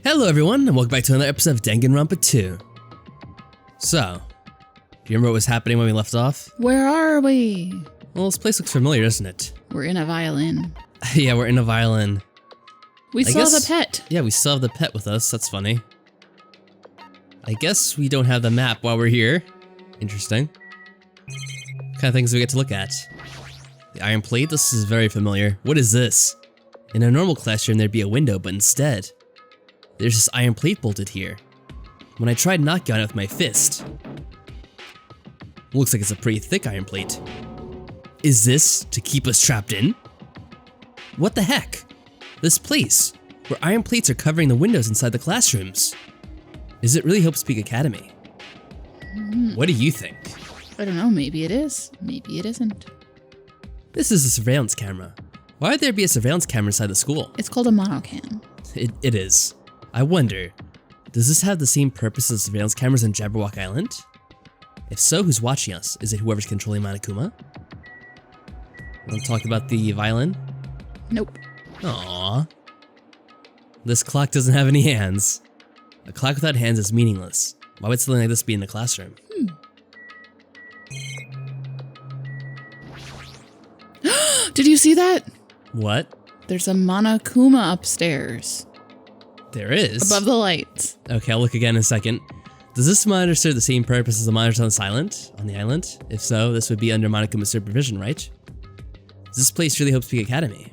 Hello everyone, and welcome back to another episode of Danganronpa 2. So, do you remember what was happening when we left off? Where are we? Well, this place looks familiar, doesn't it? We're in a violin. Yeah, we're in a violin. We still have the pet. Yeah, we still have the pet with us, that's funny. I guess we don't have the map while we're here. Interesting. What kind of things do we get to look at? The iron plate, this is very familiar. What is this? In a normal classroom there'd be a window, but instead, there's this iron plate bolted here. When I tried knocking on it with my fist, looks like it's a pretty thick iron plate. Is this to keep us trapped in? What the heck? This place, where iron plates are covering the windows inside the classrooms. Is it really Hope Speak Academy? What do you think? I don't know, maybe it is, maybe it isn't. This is a surveillance camera. Why would there be a surveillance camera inside the school? It's called a monocam. It is. I wonder, does this have the same purpose as surveillance cameras on Jabberwock Island? If so, who's watching us? Is it whoever's controlling Monokuma? Want to talk about the violin? Nope. Aww. This clock doesn't have any hands. A clock without hands is meaningless. Why would something like this be in the classroom? Did you see that? What? There's a Monokuma upstairs. There is? Above the lights. Okay, I'll look again in a second. Does this monitor serve the same purpose as the monitors on the island? If so, this would be under Monokuma's supervision, right? Does this place really Hope Speak Academy?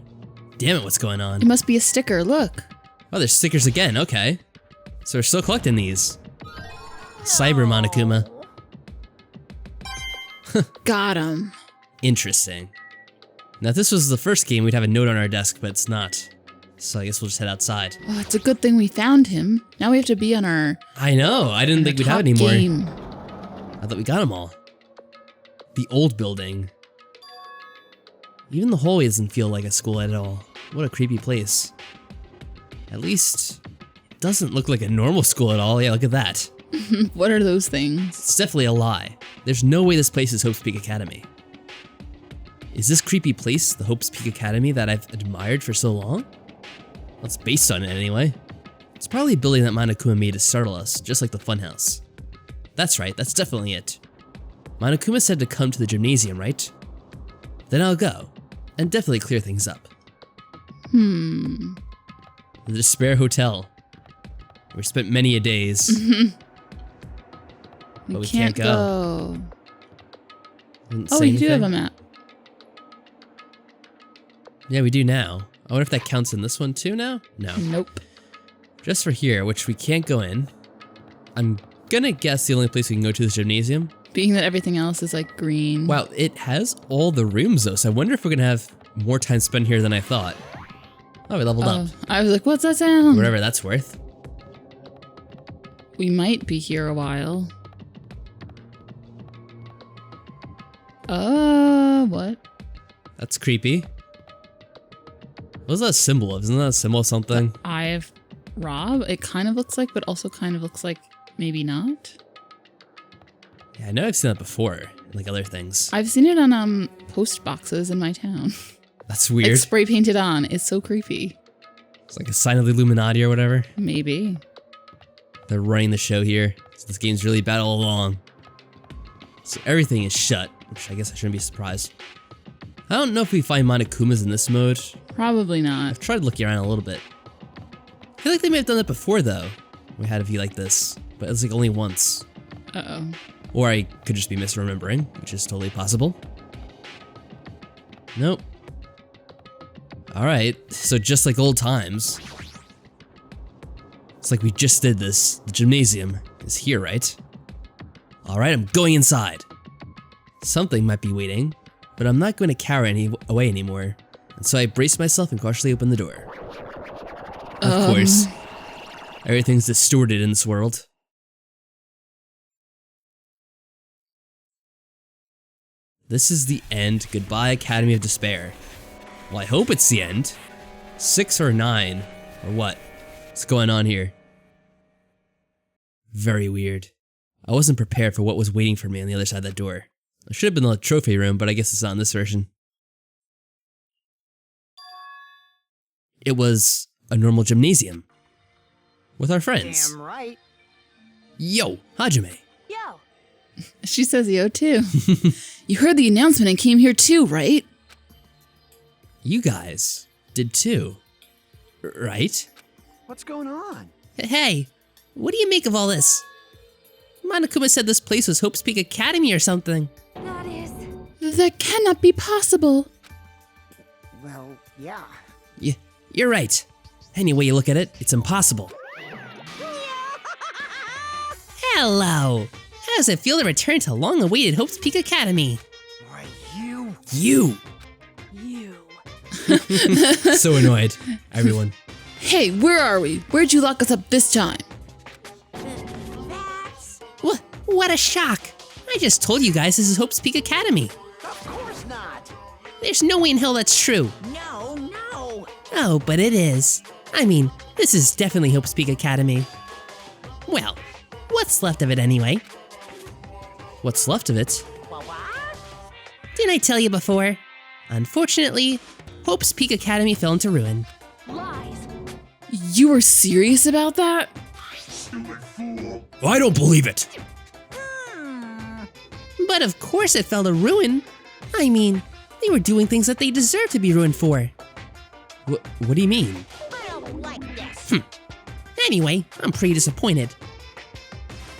Damn it, what's going on? It must be a sticker, look. Oh, there's stickers again, okay. So we're still collecting these. Cyber Monokuma. Got him. Interesting. Now if this was the first game, we'd have a note on our desk, but it's not. So I guess we'll just head outside. Oh, it's a good thing we found him. Now we have to be on our I know, I didn't think we'd have top any more. game. I thought we got them all. The old building. Even the hallway doesn't feel like a school at all. What a creepy place. At least, it doesn't look like a normal school at all. Yeah, look at that. What are those things? It's definitely a lie. There's no way this place is Hope Speak Academy. Is this creepy place the Hope Speak Academy that I've admired for so long? Well, it's based on it anyway. It's probably a building that Monokuma made to startle us, just like the funhouse. That's right, that's definitely it. Monokuma said to come to the gymnasium, right? Then I'll go, and definitely clear things up. The Despair Hotel. We spent many a days. But we can't go. Oh, we do have a map. Yeah, we do now. I wonder if that counts in this one too now? No. Nope. Just for here, which we can't go in. I'm gonna guess the only place we can go to is the gymnasium. Being that everything else is like green. Wow, it has all the rooms though, so I wonder if we're gonna have more time spent here than I thought. Oh, we leveled up. I was like, what's that sound? Whatever that's worth. We might be here a while. What? That's creepy. What's that a symbol of? Isn't that a symbol of something? The Eye of Rob? It kind of looks like, but also kind of looks like maybe not. Yeah, I know I've seen that before, in like other things. I've seen it on post boxes in my town. That's weird. Like spray painted on. It's so creepy. It's like a sign of the Illuminati or whatever. Maybe. They're running the show here. So this game's really bad all along. So everything is shut, which I guess I shouldn't be surprised. I don't know if we find Monokumas in this mode. Probably not. I've tried looking around a little bit. I feel like they may have done that before though. We had a view like this, but it's like only once. Uh-oh. Or I could just be misremembering, which is totally possible. Nope. Alright, so just like old times. It's like we just did this. The gymnasium is here, right? Alright, I'm going inside. Something might be waiting, but I'm not going to cower away anymore. And so I brace myself and cautiously open the door. Of course. Everything's distorted in this world. This is the end. Goodbye, Academy of Despair. Well, I hope it's the end. 6 or 9, or what? What's going on here? Very weird. I wasn't prepared for what was waiting for me on the other side of that door. I should have been in the trophy room, but I guess it's not in this version. It was a normal gymnasium. with our friends. Damn right. Yo, Hajime. Yo. She says yo too. You heard the announcement and came here too, right? You guys did too, right? What's going on? Hey, what do you make of all this? Monokuma said this place was Hope's Peak Academy or something. That is. That cannot be possible. Well, yeah. You're right. Any way you look at it, it's impossible. Hello! How does it feel to return to long-awaited Hope's Peak Academy? Why, you. You! So annoyed, everyone. Hey, where are we? Where'd you lock us up this time? That's. What a shock! I just told you guys this is Hope's Peak Academy. Of course not. There's no way in hell that's true. No. Oh, but it is. I mean, this is definitely Hope's Peak Academy. Well, what's left of it anyway? What's left of it? What? Didn't I tell you before? Unfortunately, Hope's Peak Academy fell into ruin. Lies. You were serious about that? I don't believe it. But of course it fell to ruin. I mean, they were doing things that they deserve to be ruined for. What do you mean? I don't like this. Anyway, I'm pretty disappointed.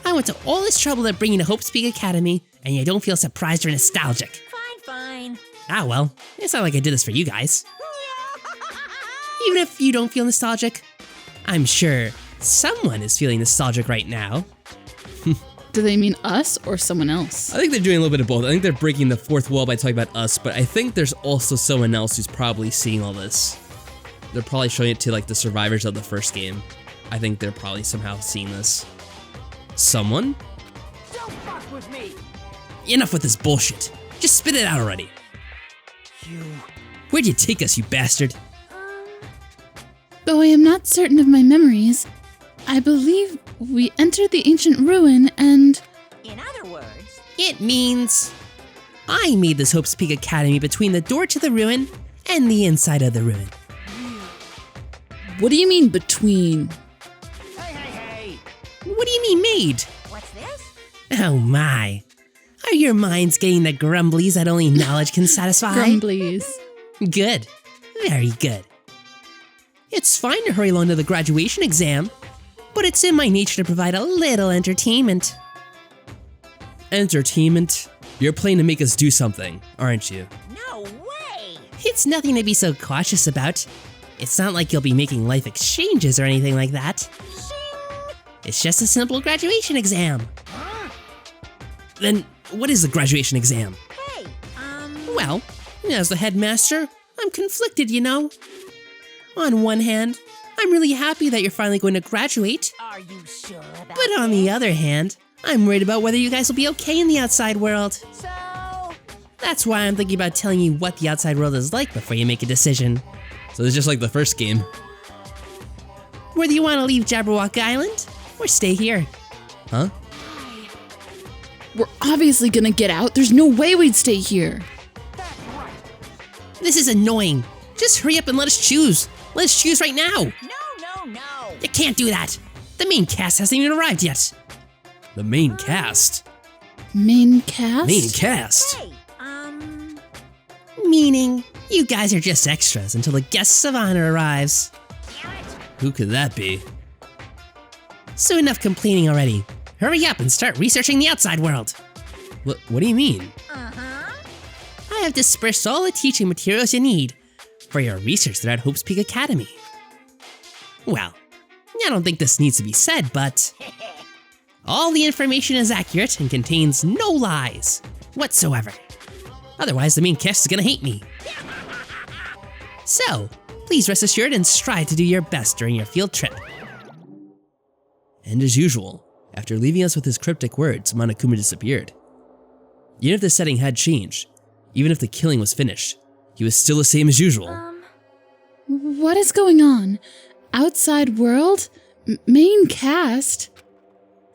I went to all this trouble to bring you to Hope's Peak Academy, and you don't feel surprised or nostalgic. Fine. Ah well, it's not like I did this for you guys. Even if you don't feel nostalgic, I'm sure someone is feeling nostalgic right now. Do they mean us or someone else? I think they're doing a little bit of both. I think they're breaking the fourth wall by talking about us, but I think there's also someone else who's probably seeing all this. They're probably showing it to like the survivors of the first game. I think they're probably somehow seeing this. Someone? Don't fuck with me. Enough with this bullshit. Just spit it out already. You. Where'd you take us, you bastard? Though I am not certain of my memories, I believe we entered the ancient ruin and... In other words. It means I made this Hope's Peak Academy between the door to the ruin and the inside of the ruin. What do you mean between? Hey. What do you mean made? What's this? Oh my. Are your minds getting the grumblies that only knowledge can satisfy? Grumblies. Good. Very good. It's fine to hurry along to the graduation exam, but it's in my nature to provide a little entertainment. Entertainment? You're planning to make us do something, aren't you? No way. It's nothing to be so cautious about. It's not like you'll be making life exchanges or anything like that. It's just a simple graduation exam. Then, what is the graduation exam? Hey, Well, as the headmaster, I'm conflicted, you know. On one hand, I'm really happy that you're finally going to graduate, Are you sure about but on the other hand, I'm worried about whether you guys will be okay in the outside world. So. That's why I'm thinking about telling you what the outside world is like before you make a decision. So it's just like the first game. Whether you want to leave Jabberwock Island or stay here. Huh? We're obviously gonna get out. There's no way we'd stay here. That's right. This is annoying. Just hurry up and let us choose. Let us choose right now. No. You can't do that. The main cast hasn't even arrived yet. The main cast? Main cast? Main cast? Hey, Meaning, you guys are just extras until the guests of honor arrives. damn it. Who could that be? So enough complaining already. Hurry up and start researching the outside world. What do you mean? I have dispersed all the teaching materials you need for your research throughout Hope's Peak Academy. Well, I don't think this needs to be said, but all the information is accurate and contains no lies whatsoever. Otherwise, the main cast is gonna hate me. So, please rest assured and strive to do your best during your field trip. And as usual, after leaving us with his cryptic words, Monokuma disappeared. Even if the setting had changed, even if the killing was finished, he was still the same as usual. What is going on? Outside world? Main cast?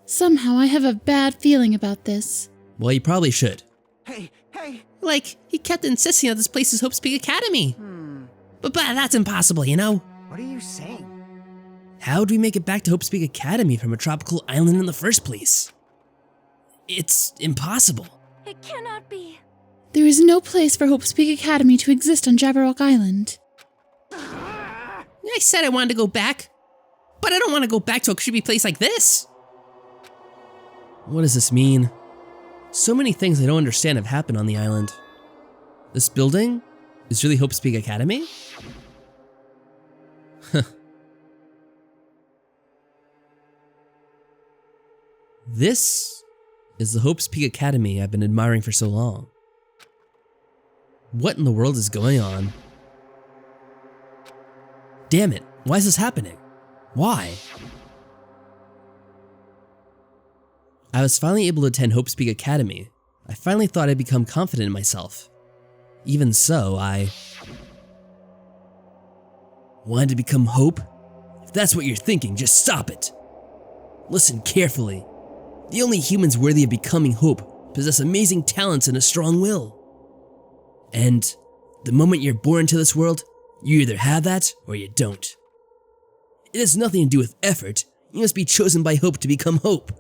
Somehow I have a bad feeling about this. Well, you probably should. Hey. Like, he kept insisting that this place is Hope's Peak Academy. But that's impossible, you know? What are you saying? How would we make it back to Hope's Peak Academy from a tropical island in the first place? It's impossible. It cannot be. There is no place for Hope's Peak Academy to exist on Jabberwock Island. I said I wanted to go back, but I don't want to go back to a creepy place like this. What does this mean? So many things I don't understand have happened on the island. This building is really Hope's Peak Academy? This is the Hope's Peak Academy I've been admiring for so long. What in the world is going on? Damn it, why is this happening? Why? I was finally able to attend Hope's Peak Academy. I finally thought I'd become confident in myself. Even so, I wanted to become Hope? If that's what you're thinking, just stop it. Listen carefully. The only humans worthy of becoming Hope possess amazing talents and a strong will. And the moment you're born into this world, you either have that or you don't. It has nothing to do with effort. You must be chosen by Hope to become Hope.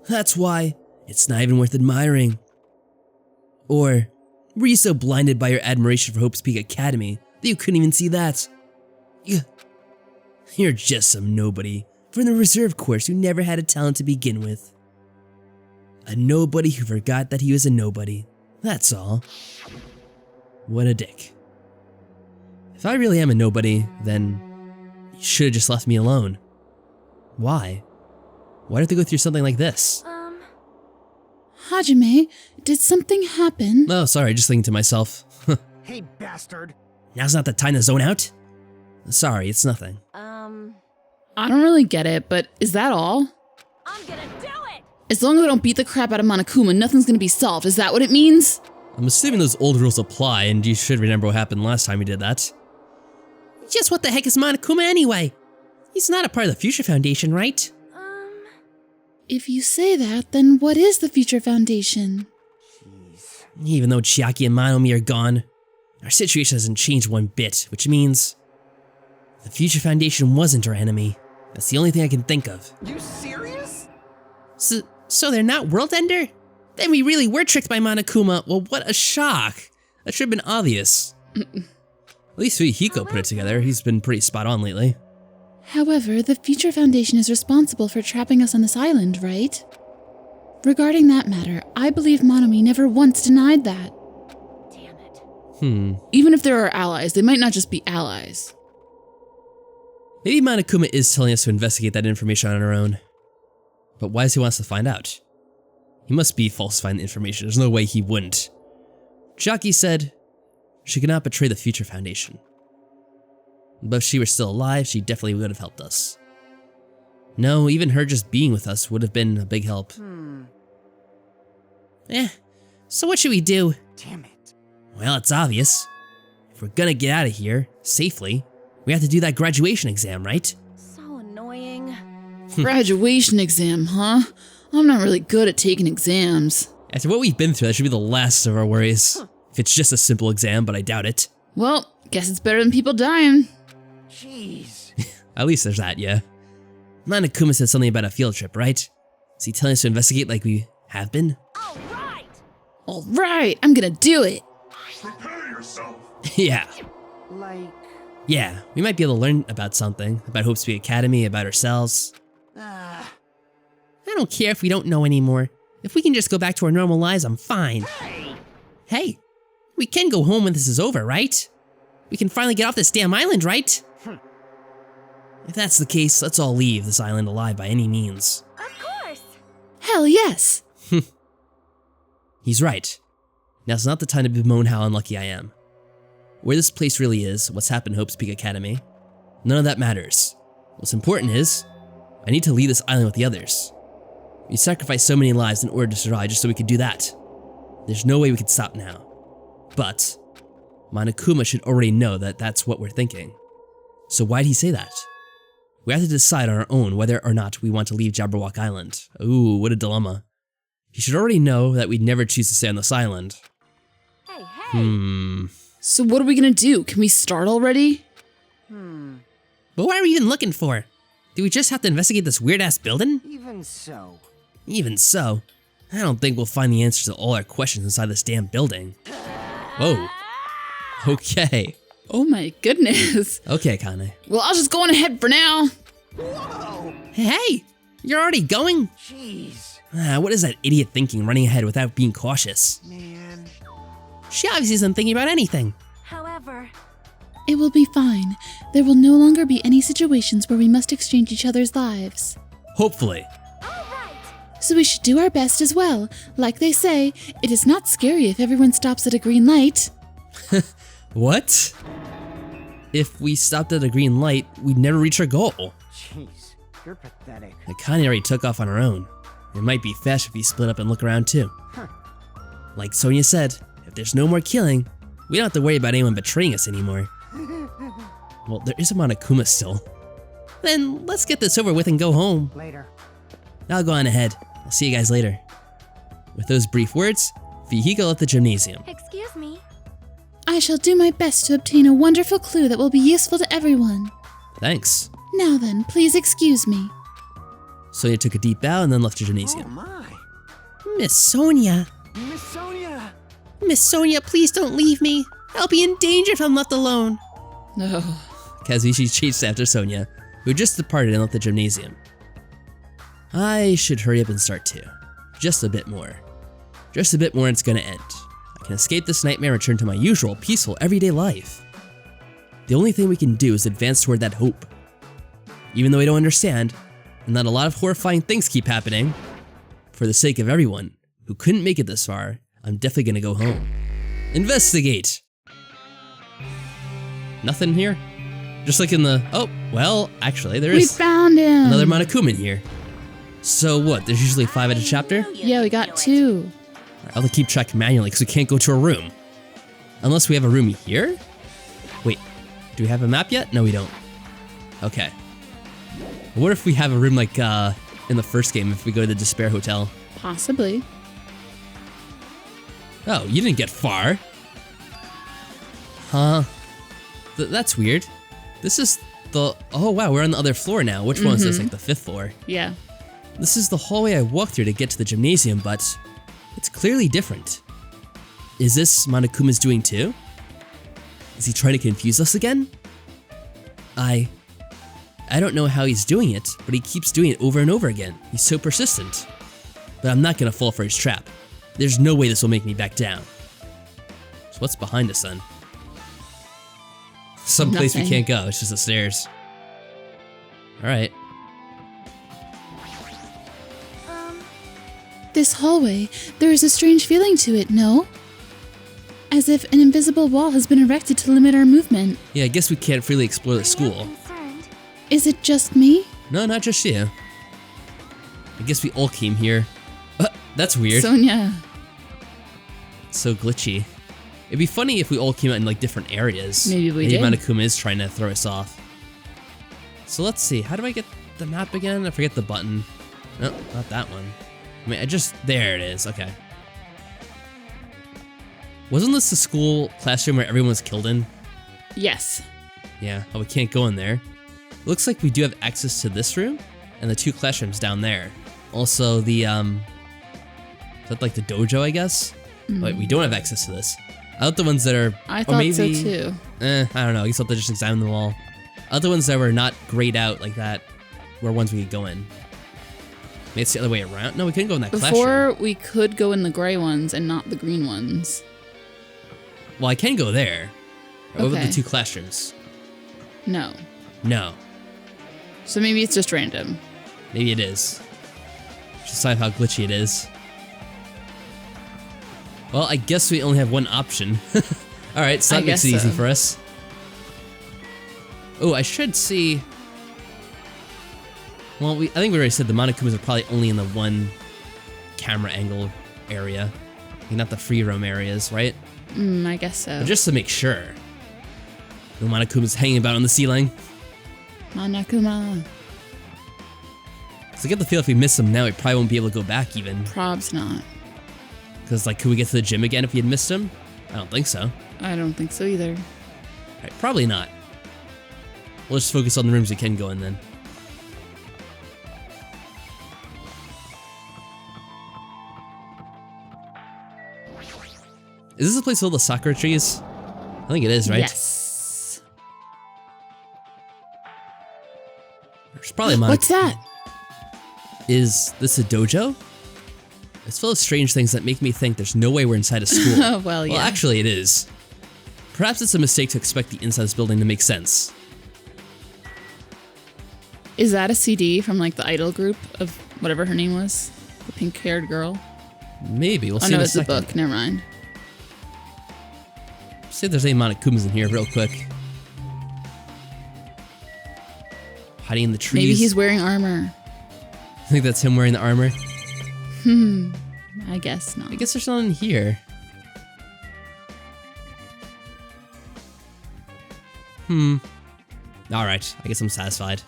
That's why it's not even worth admiring. Or were you so blinded by your admiration for Hope's Peak Academy that you couldn't even see that? You're just some nobody from the reserve course who never had a talent to begin with. A nobody who forgot that he was a nobody. That's all. What a dick. If I really am a nobody, then you should have just left me alone. Why? Why do I have to go through something like this? Hajime, did something happen? Oh, sorry, just thinking to myself. Hey, bastard. Now's not the time to zone out? Sorry, it's nothing. I don't really get it, but is that all? I'm gonna do it! As long as I don't beat the crap out of Monokuma, nothing's gonna be solved. Is that what it means? I'm assuming those old rules apply, and you should remember what happened last time we did that. Just what the heck is Monokuma anyway? He's not a part of the Future Foundation, right? If you say that, then what is the Future Foundation? Jeez. Even though Chiaki and Monomi are gone, our situation hasn't changed one bit, which means the Future Foundation wasn't our enemy. That's the only thing I can think of. You serious? So they're not World Ender? Then we really were tricked by Monokuma. Well, what a shock. That should have been obvious. At least Hiko put it together. He's been pretty spot on lately. However, the Future Foundation is responsible for trapping us on this island, right? Regarding that matter, I believe Monomi never once denied that. Damn it. Even if there are allies, they might not just be allies. Maybe Monokuma is telling us to investigate that information on our own. But why does he want us to find out? He must be falsifying the information. There's no way he wouldn't. Chiaki said she could not betray the Future Foundation. But if she were still alive, she definitely would have helped us. No, even her just being with us would have been a big help. So what should we do? Damn it. Well, it's obvious. If we're gonna get out of here, safely, we have to do that graduation exam, right? So annoying. Graduation exam, huh? I'm not really good at taking exams. After what we've been through, that should be the last of our worries. If it's just a simple exam, but I doubt it. Well, guess it's better than people dying. Jeez. At least there's that, yeah. Monokuma said something about a field trip, right? Is he telling us to investigate like we have been? All right! Alright, I'm gonna do it. Prepare yourself. Yeah. Like, Yeah, we might be able to learn about something. About Hope's Peak Academy, about ourselves. ah. I don't care if we don't know anymore. If we can just go back to our normal lives, I'm fine. Hey, we can go home when this is over, right? We can finally get off this damn island, right? If that's the case, let's all leave this island alive by any means. Of course! Hell yes. He's right. Now's not the time to bemoan how unlucky I am. Where this place really is, what's happened to Hope's Peak Academy, none of that matters. What's important is, I need to leave this island with the others. We sacrificed so many lives in order to survive just so we could do that. There's no way we could stop now. But Monokuma should already know that that's what we're thinking. So why'd he say that? We have to decide on our own whether or not we want to leave Jabberwock Island. Ooh, what a dilemma. He should already know that we'd never choose to stay on this island. Hey! So what are we gonna do? Can we start already? But what are we even looking for? Do we just have to investigate this weird-ass building? Even so. Even so, I don't think we'll find the answers to all our questions inside this damn building. Whoa. Okay. Oh my goodness. Okay, Kane. Well, I'll just go on ahead for now. Whoa! Hey, you're already going? Jeez. What is that idiot thinking running ahead without being cautious? Man. She obviously isn't thinking about anything. However, It will be fine. There will no longer be any situations where we must exchange each other's lives. Hopefully. all right. So we should do our best as well. Like they say, it is not scary if everyone stops at a green light. What? If we stopped at a green light, we'd never reach our goal. Jeez. You're pathetic. The Kanye already took off on her own. It might be fast if we split up and look around too. Huh. Like Sonia said, if there's no more killing, we don't have to worry about anyone betraying us anymore. Well, there is a Monokuma still. Then let's get this over with and go home. Later. I'll go on ahead. I'll see you guys later. With those brief words, Fihiko left the gymnasium. Excuse me. I shall do my best to obtain a wonderful clue that will be useful to everyone. Thanks. Now then, please excuse me. Sonia took a deep bow and then left the Oh gymnasium. my. Miss Sonia. Miss Sonia. Miss Sonia, please don't leave me. I'll be in danger if I'm left alone. No. Kazuichi chased after Sonia, who just departed and left the gymnasium. I should hurry up and start too. Just a bit more. Just a bit more and it's gonna end. I can escape this nightmare and return to my usual, peaceful, everyday life. The only thing we can do is advance toward that hope. Even though I don't understand, and that a lot of horrifying things keep happening, for the sake of everyone who couldn't make it this far, I'm definitely gonna go home. Investigate! Nothing here? Just like in the, oh, well, actually there We is found him. another Monokuma in here. So what, there's usually 5 at a chapter? Yeah, we got 2. I'll have to keep track manually because we can't go to a room. Unless we have a room here? Wait, do we have a map yet? No, we don't. Okay. What if we have a room like in the first game if we go to the Despair Hotel? Possibly. Oh, you didn't get far. Huh. That's weird. This is the, oh wow, we're on the other floor now. Which one is this, like the 5th floor? Yeah. This is the hallway I walked through to get to the gymnasium, but it's clearly different. Is this Monokuma's doing too? Is he trying to confuse us again? I don't know how he's doing it, but he keeps doing it over and over again. He's so persistent. But I'm not gonna fall for his trap. There's no way this will make me back down. So what's behind us then? Some place we Nothing. can't go, it's just the stairs. Alright. This hallway, there is a strange feeling to it, no? As if an invisible wall has been erected to limit our movement. Yeah, I guess we can't freely explore the school. Concerned. Is it just me? No, not just you. I guess we all came here. That's weird. Sonia. So glitchy. It'd be funny if we all came out in like different areas. Maybe we Maybe did. Monokuma is trying to throw us off. So let's see. How do I get the map again? I forget the button. No, not that one. I mean, there it is. Okay. Wasn't this the school classroom where everyone was killed in? Yes. Yeah. Oh, we can't go in there. Looks like we do have access to this room and the 2 classrooms down there. Also the is that like the dojo, I guess? Wait, we don't have access to this. I thought the ones that are, I or thought maybe, so too. I don't know. I guess I'll have to just examine them all. Other ones that were not grayed out like that were ones we could go in. Maybe it's the other way around. No, we couldn't go in that classroom. Before, we could go in the gray ones and not the green ones. Well, I can go there. What about Okay. the 2 classrooms? No. No. So maybe it's just random. Maybe it is. Just decide how glitchy it is. Well, I guess we only have one option. Alright, so I that makes guess it easy so. for us. Oh, I should see. Well, I think we already said the Monokumas are probably only in the 1 camera angle area. Not the free roam areas, right? I guess so. But just to make sure. No Monokumas hanging about on the ceiling. Monokuma. So I get the feel if we miss them now, we probably won't be able to go back even. Probs not. Because, like, could we get to the gym again if we had missed them? I don't think so. I don't think so either. Right, probably not. We'll just focus on the rooms we can go in then. Is this a place full of sakura trees? I think it is, right? Yes. There's probably a What's that? Is this a dojo? It's full of strange things that make me think there's no way we're inside a school. Oh, well, yeah. Well, actually it is. Perhaps it's a mistake to expect the inside of this building to make sense. Is that a CD from like the idol group of whatever her name was? The pink-haired girl? Maybe, we'll Oh see no, in a it's a second. book. Never mind. See if there's any Monokumas in here real quick. Hiding in the trees. Maybe he's wearing armor. I think that's him wearing the armor. I guess not. I guess there's nothing here. Alright, I guess I'm satisfied.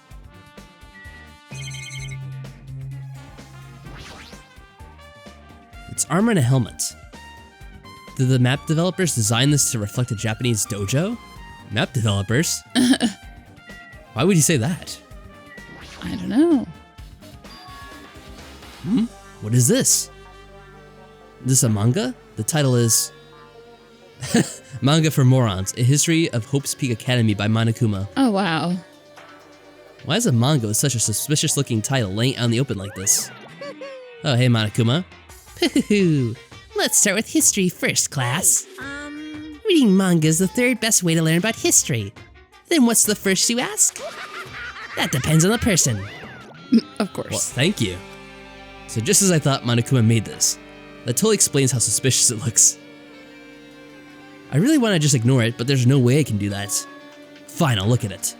It's armor and a helmet. Did the map developers design this to reflect a Japanese dojo? Map developers? Why would you say that? I don't know. What is this? Is this a manga? The title is Manga for Morons, A History of Hope's Peak Academy by Monokuma. Oh, wow. Why is a manga with such a suspicious looking title laying out in the open like this? Oh, hey Monokuma. Let's start with history first, class. Reading manga is the third best way to learn about history. Then what's the first, you ask? That depends on the person. Of course. Well, thank you. So just as I thought, Monokuma made this. That totally explains how suspicious it looks. I really want to just ignore it, but there's no way I can do that. Fine, I'll look at it.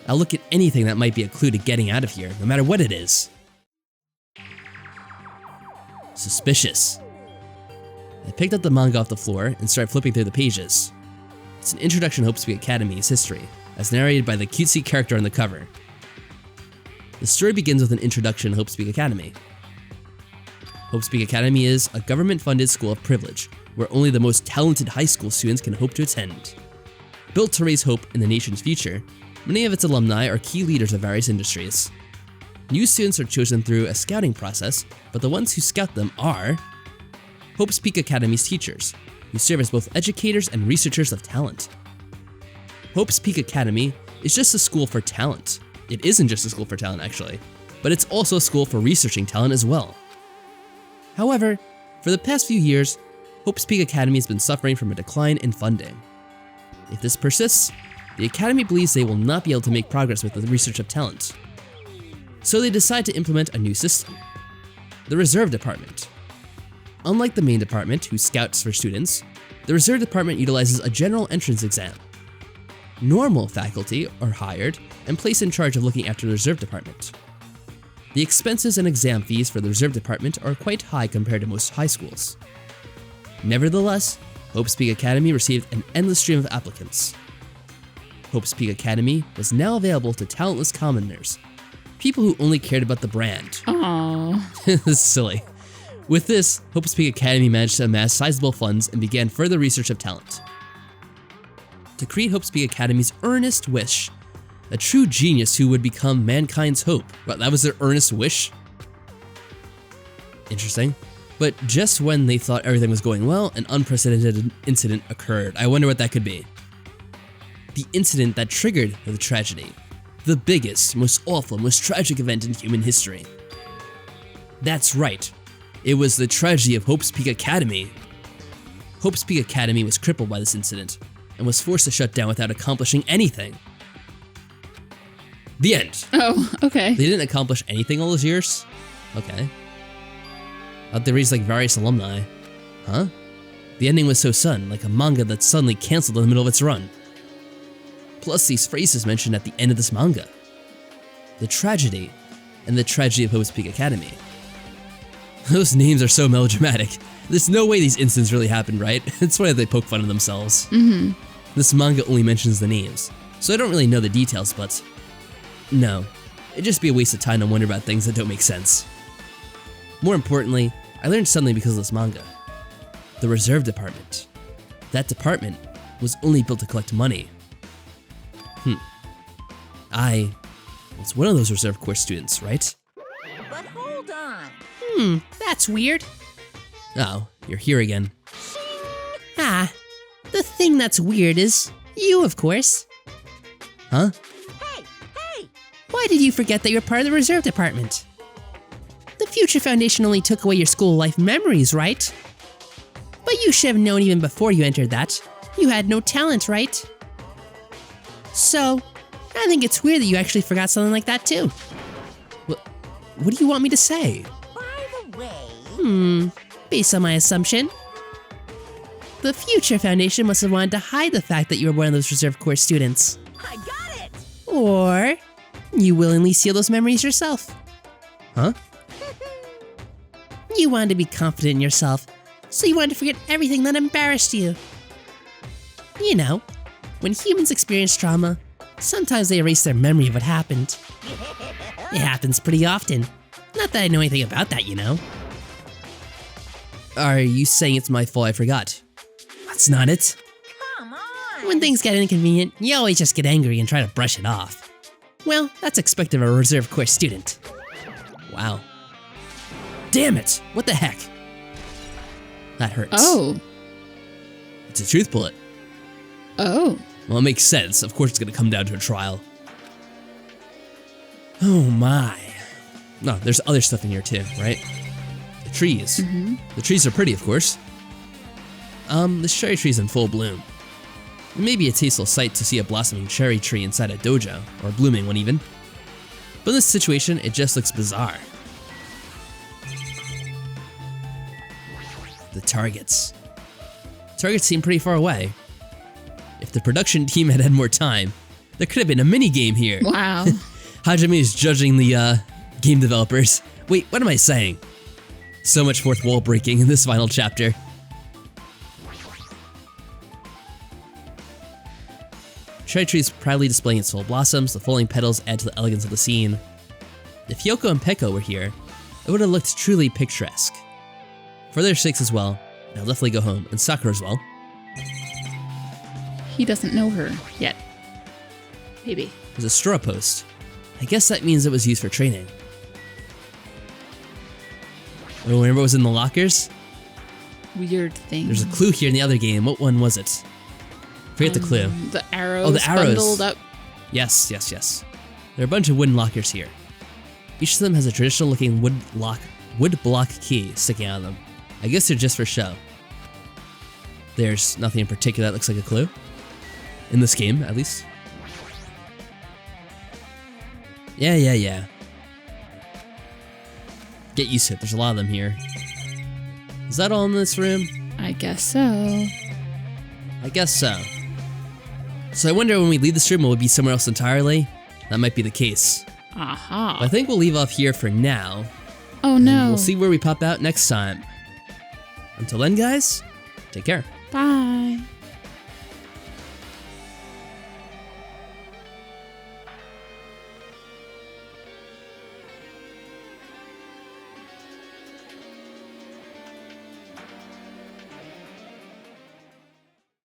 I'll look at anything that might be a clue to getting out of here, no matter what it is. Suspicious. I picked up the manga off the floor and started flipping through the pages. It's an introduction to Hope's Peak Academy's history, as narrated by the cutesy character on the cover. The story begins with an introduction to Hope's Peak Academy. Hope's Peak Academy is a government-funded school of privilege, where only the most talented high school students can hope to attend. Built to raise hope in the nation's future, many of its alumni are key leaders of various industries. New students are chosen through a scouting process, but the ones who scout them are Hope's Peak Academy's teachers, who serve as both educators and researchers of talent. Hope's Peak Academy is just a school for talent. It isn't just a school for talent, actually, but it's also a school for researching talent as well. However, for the past few years, Hope's Peak Academy has been suffering from a decline in funding. If this persists, the Academy believes they will not be able to make progress with the research of talent. So they decide to implement a new system, the Reserve Department. Unlike the main department, who scouts for students, the Reserve Department utilizes a general entrance exam. Normal faculty are hired and placed in charge of looking after the Reserve Department. The expenses and exam fees for the Reserve Department are quite high compared to most high schools. Nevertheless, Hope's Peak Academy received an endless stream of applicants. Hope's Peak Academy was now available to talentless commoners, people who only cared about the brand. Aww. This is silly. With this, Hope's Peak Academy managed to amass sizable funds and began further research of talent. To create Hope's Peak Academy's earnest wish, a true genius who would become mankind's hope. Well, that was their earnest wish? Interesting. But just when they thought everything was going well, an unprecedented incident occurred. I wonder what that could be. The incident that triggered the tragedy. The biggest, most awful, most tragic event in human history. That's right. It was the tragedy of Hope's Peak Academy. Hope's Peak Academy was crippled by this incident and was forced to shut down without accomplishing anything. The end. Oh, okay. They didn't accomplish anything all those years? Okay. They raised like various alumni. Huh? The ending was so sudden, like a manga that's suddenly cancelled in the middle of its run. Plus these phrases mentioned at the end of this manga. The tragedy, and the tragedy of Hope's Peak Academy. Those names are so melodramatic. There's no way these incidents really happened, right? It's why they poke fun of themselves. This manga only mentions the names, so I don't really know the details, but no, it'd just be a waste of time to wonder about things that don't make sense. More importantly, I learned something because of this manga. The Reserve Department. That department was only built to collect money. I was one of those Reserve Corps students, right? But hold on. That's weird. Oh, you're here again. Shing! thing that's weird is you, of course. Huh? Hey! Why did you forget that you're part of the reserve department? The Future Foundation only took away your school life memories, right? But you should have known even before you entered that. You had no talent, right? So, I think it's weird that you actually forgot something like that too. What do you want me to say? By the way... Based on my assumption, the Future Foundation must have wanted to hide the fact that you were one of those reserve corps students. I got it! Or you willingly seal those memories yourself. Huh? You wanted to be confident in yourself, so you wanted to forget everything that embarrassed you. You know, when humans experience trauma, sometimes they erase their memory of what happened. It happens pretty often. Not that I know anything about that, you know. Are you saying it's my fault I forgot? That's not it. Come on! When things get inconvenient, you always just get angry and try to brush it off. Well, that's expected of a reserve corps student. Wow. Damn it! What the heck? That hurts. Oh. It's a truth bullet. Oh. Well, it makes sense. Of course it's gonna come down to a trial. Oh my. No, there's other stuff in here too, right? The trees. The trees are pretty, of course. This cherry tree's in full bloom. It may be a tasteful sight to see a blossoming cherry tree inside a dojo, or a blooming one even. But in this situation, it just looks bizarre. The targets. Targets seem pretty far away. If the production team had had more time, there could have been a mini game here. Wow. Hajime is judging the game developers. Wait, what am I saying? So much fourth wall breaking in this final chapter. Cherry tree is proudly displaying its full blossoms. The falling petals add to the elegance of the scene. If Yoko and Peko were here, it would have looked truly picturesque. For their sakes as well, I'll definitely go home, and Sakura as well. He doesn't know her yet. Maybe. There's a straw post. I guess that means it was used for training. Oh, remember what was in the lockers? Weird thing. There's a clue here in the other game. What one was it? Forget the clue. The arrows, Oh, the arrows. bundled up. Yes. There are a bunch of wooden lockers here. Each of them has a traditional looking wood block key sticking out of them. I guess they're just for show. There's nothing in particular that looks like a clue. In this game, at least. Yeah. Get used to it, there's a lot of them here. Is that all in this room? I guess so. I guess so. So I wonder when we leave this room, will we be somewhere else entirely? That might be the case. Aha. I think we'll leave off here for now. Oh And no. we'll see where we pop out next time. Until then, guys, take care. Bye.